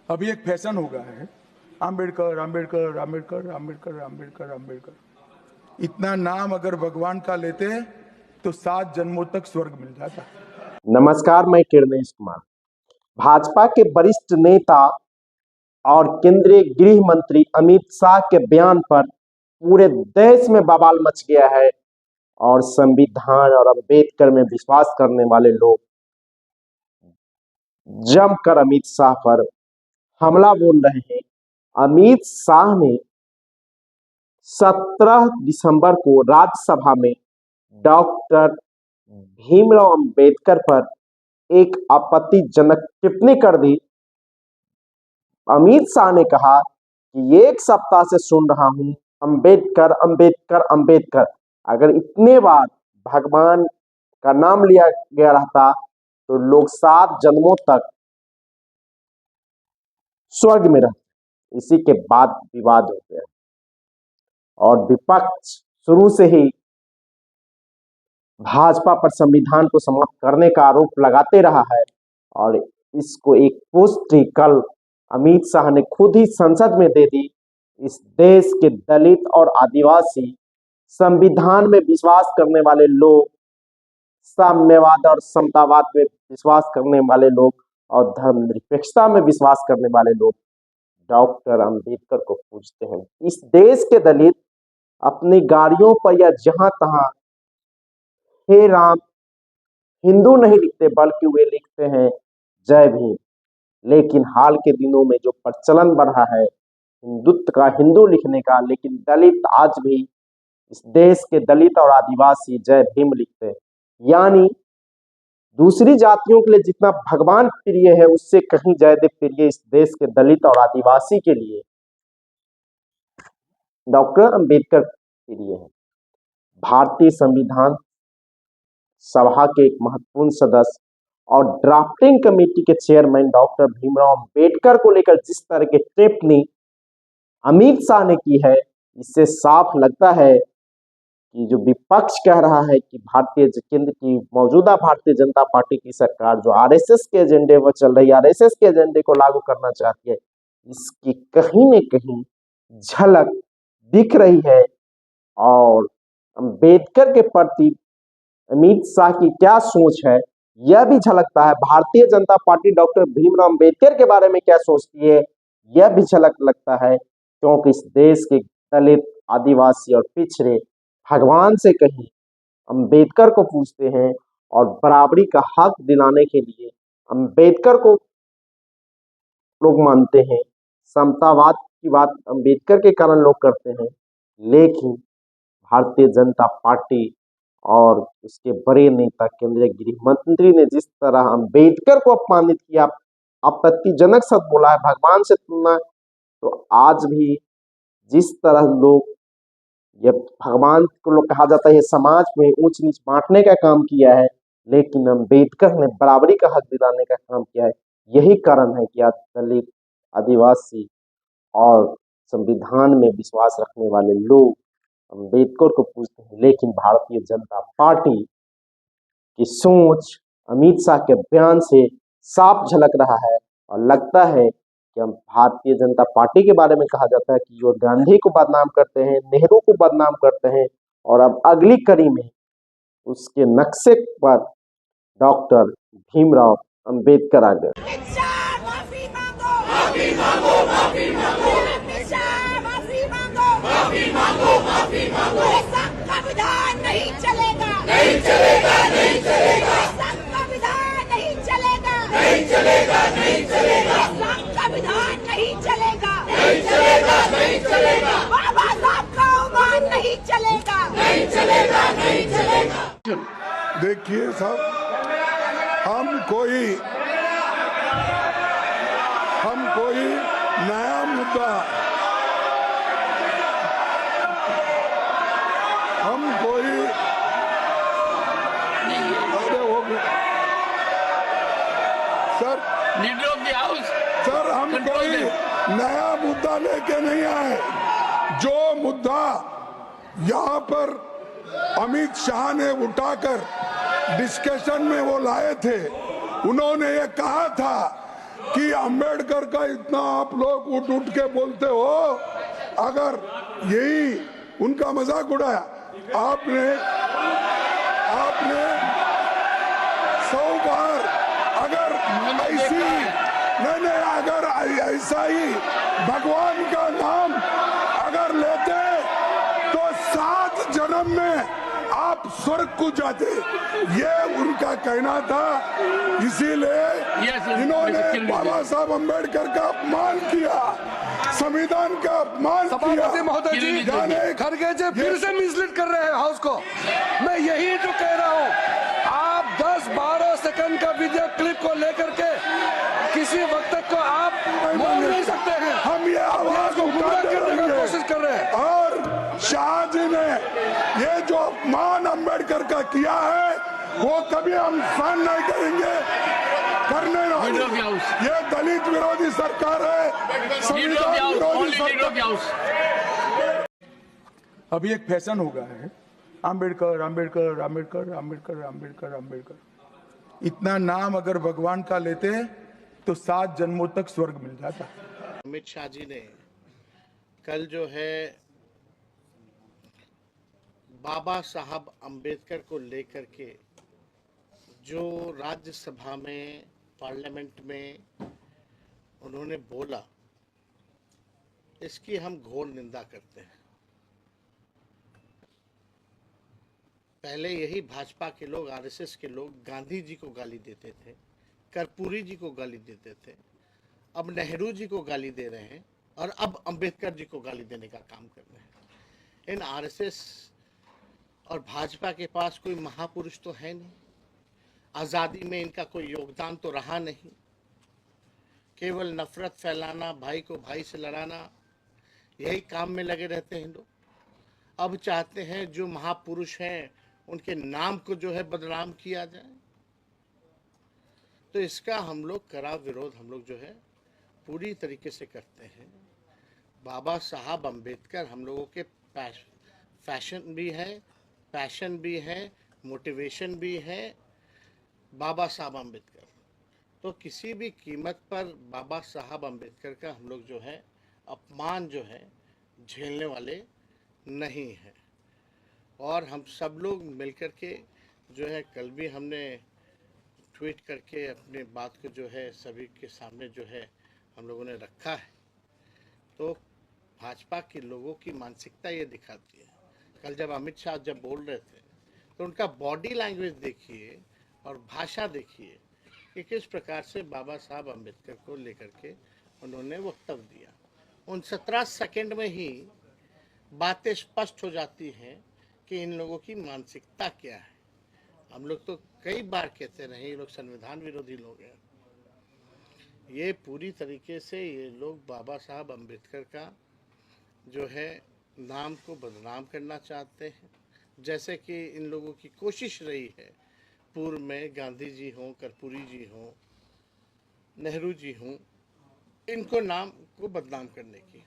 अभी एक फैशन हो गया है, आम्बेडकर आम्बेडकर आम्बेडकर आम्बेडकर आम्बेडकर आम्बेडकर। इतना नाम अगर भगवान का लेते हैं तो 7 जन्मों तक स्वर्ग मिल जाता। नमस्कार, मैं किरणेश कुमार। भाजपा के वरिष्ठ नेता और केंद्रीय गृह मंत्री अमित शाह के बयान पर पूरे देश में बवाल मच गया है और संविधान और अंबेडकर में विश्वास करने वाले लोग जमकर अमित शाह पर हमला बोल रहे हैं। अमित शाह ने 17 दिसंबर को राज्यसभा में डॉक्टर भीमराव अंबेडकर पर एक आपत्तिजनक टिप्पणी कर दी। अमित शाह ने कहा कि एक सप्ताह से सुन रहा हूं अंबेडकर अंबेडकर अंबेडकर। अगर इतने बार भगवान का नाम लिया गया रहता तो लोग 7 जन्मों तक स्वर्ग में रहते। इसी के बाद विवाद हो गया और विपक्ष शुरू से ही भाजपा पर संविधान को समाप्त करने का आरोप लगाते रहा है और इसको एक पुष्टि कल अमित शाह ने खुद ही संसद में दे दी। इस देश के दलित और आदिवासी संविधान में विश्वास करने वाले लोग, साम्यवाद और समतावाद में विश्वास करने वाले लोग और धर्मनिरपेक्षता में विश्वास करने वाले लोग डॉक्टर अंबेडकर को पूजते हैं। इस देश के दलित अपनी गाड़ियों पर या जहां तहां हे राम हिंदू नहीं लिखते बल्कि वे लिखते हैं जय भीम। लेकिन हाल के दिनों में जो प्रचलन बढ़ा है हिंदुत्व का, हिंदू लिखने का, लेकिन दलित आज भी इस देश के दलित और आदिवासी जय भीम लिखते हैं। यानी दूसरी जातियों के लिए जितना भगवान प्रिय है उससे कहीं ज्यादा प्रिय इस देश के दलित और आदिवासी के लिए डॉक्टर अंबेडकर प्रिय है। भारतीय संविधान सभा के एक महत्वपूर्ण सदस्य और ड्राफ्टिंग कमेटी के चेयरमैन डॉक्टर भीमराव अंबेडकर को लेकर जिस तरह की टिप्पणी अमित शाह ने की है, इससे साफ लगता है कि जो विपक्ष कह रहा है कि केंद्र की मौजूदा भारतीय जनता पार्टी की सरकार जो आरएसएस के एजेंडे पर चल रही है, आरएसएस के एजेंडे को लागू करना चाहती है, इसकी कहीं न कहीं झलक दिख रही है। और अंबेडकर के प्रति अमित शाह की क्या सोच है यह भी झलकता है। भारतीय जनता पार्टी डॉक्टर भीमराव अंबेडकर के बारे में क्या सोचती है यह भी झलक लगता है, क्योंकि इस देश के दलित, आदिवासी और पिछड़े भगवान से कहीं अंबेडकर को पूछते हैं और बराबरी का हक दिलाने के लिए अंबेडकर को लोग मानते हैं। समतावाद की बात अंबेडकर के कारण लोग करते हैं, लेकिन भारतीय जनता पार्टी और उसके बड़े नेता केंद्रीय गृह मंत्री ने जिस तरह अंबेडकर को अपमानित किया, आपत्तिजनक शब्द बोला है, भगवान से तुलना, तो आज भी जिस तरह लोग ये भगवान को लोग कहा जाता है, समाज में ऊंच नीच बांटने का काम किया है, लेकिन अंबेडकर ने बराबरी का हक दिलाने का काम किया है। यही कारण है कि आज दलित, आदिवासी और संविधान में विश्वास रखने वाले लोग अंबेडकर को पूछते हैं। लेकिन भारतीय जनता पार्टी की सोच अमित शाह के बयान से साफ झलक रहा है और लगता है कि हम भारतीय जनता पार्टी के बारे में कहा जाता है कि वो गांधी को बदनाम करते हैं, नेहरू को बदनाम करते हैं और अब अगली कड़ी में उसके नक्शे पर डॉक्टर भीमराव अंबेडकर आ गए। संविधान नहीं चलेगा, नहीं चलेगा, नहीं चलेगा। संविधान नहीं चलेगा, नहीं चलेगा, नहीं चलेगा। संविधान नहीं चलेगा, नहीं चलेगा, नहीं चलेगा। बाबा साहब का अवमान नहीं चलेगा, नहीं चलेगा, नहीं चलेगा। देखिए साहब, हम कोई नया मुद्दा, सर हम कोई नया मुद्दा लेके नहीं आए। जो मुद्दा यहाँ पर अमित शाह ने उठाकर डिस्कशन में वो लाए थे, उन्होंने ये कहा था कि अंबेडकर का इतना आप लोग उठ उठ के बोलते हो, अगर यही उनका मजाक उड़ाया आपने 100 बार, अगर ऐसी नहीं, अगर ऐसा ही भगवान का नाम अगर लेते तो 7 जन्म में आप स्वर्ग को जाते, ये उनका कहना था। इसीलिए इन्होंने बाबा साहब अम्बेडकर का अपमान किया, संविधान का अपमान किया। सभापति महोदय जी, खड़गे जी फिर से मिसलीड कर रहे हैं हाउस को। मैं यही तो कह रहा हूँ, आप 10-12 सेकंड का वीडियो क्लिप को लेकर के किसी वक्त को आप बोल नहीं सकते हैं। हम ये आवाज उठाते करने की कोशिश कर रहे हैं। और शाह जी ने ये जो अपमान अंबेडकर का किया है, वो कभी हम सहन नहीं करेंगे, करने नहीं। ये दलित विरोधी सरकार है, संविधान विरोधी सरकार। अभी एक फैशन हो गया है, अंबेडकर अंबेडकर अंबेडकर अंबेडकर अंबेडकर अंबेडकर। इतना नाम अगर भगवान का लेते तो 7 जन्मों तक स्वर्ग मिल जाता। अमित शाह जी ने कल जो है बाबा साहब अंबेडकर को लेकर के जो राज्यसभा में, पार्लियामेंट में उन्होंने बोला, इसकी हम घोर निंदा करते हैं। पहले यही भाजपा के लोग, आरएसएस के लोग गांधी जी को गाली देते थे, कर्पूरी जी को गाली देते थे, अब नेहरू जी को गाली दे रहे हैं और अब अंबेडकर जी को गाली देने का काम कर रहे हैं। इन आरएसएस और भाजपा के पास कोई महापुरुष तो है नहीं, आज़ादी में इनका कोई योगदान तो रहा नहीं, केवल नफरत फैलाना, भाई को भाई से लड़ाना, यही काम में लगे रहते हैं लोग। अब चाहते हैं जो महापुरुष हैं उनके नाम को जो है बदनाम किया जाए। तो इसका हम लोग कड़ा विरोध हम लोग जो है पूरी तरीके से करते हैं। बाबा साहब अंबेडकर हम लोगों के फैशन भी है, पैशन भी है, मोटिवेशन भी है। बाबा साहब अंबेडकर, तो किसी भी कीमत पर बाबा साहब अंबेडकर का हम लोग जो है अपमान जो है झेलने वाले नहीं है। और हम सब लोग मिलकर के जो है, कल भी हमने ट्वीट करके अपने बात को जो है सभी के सामने जो है हम लोगों ने रखा है। तो भाजपा के लोगों की मानसिकता ये दिखाती है। कल जब अमित शाह जब बोल रहे थे तो उनका बॉडी लैंग्वेज देखिए और भाषा देखिए कि किस प्रकार से बाबा साहब अम्बेडकर को लेकर के उन्होंने वक्तव्य दिया। उन 17 सेकंड में ही बातें स्पष्ट हो जाती हैं कि इन लोगों की मानसिकता क्या है। हम लोग तो कई बार कहते रहे ये लोग संविधान विरोधी लोग हैं। ये पूरी तरीके से ये लोग बाबा साहब अम्बेडकर का जो है नाम को बदनाम करना चाहते हैं, जैसे कि इन लोगों की कोशिश रही है पूर्व में, गांधी जी हों, कर्पूरी जी हों, नेहरू जी हों, इनको नाम को बदनाम करने की।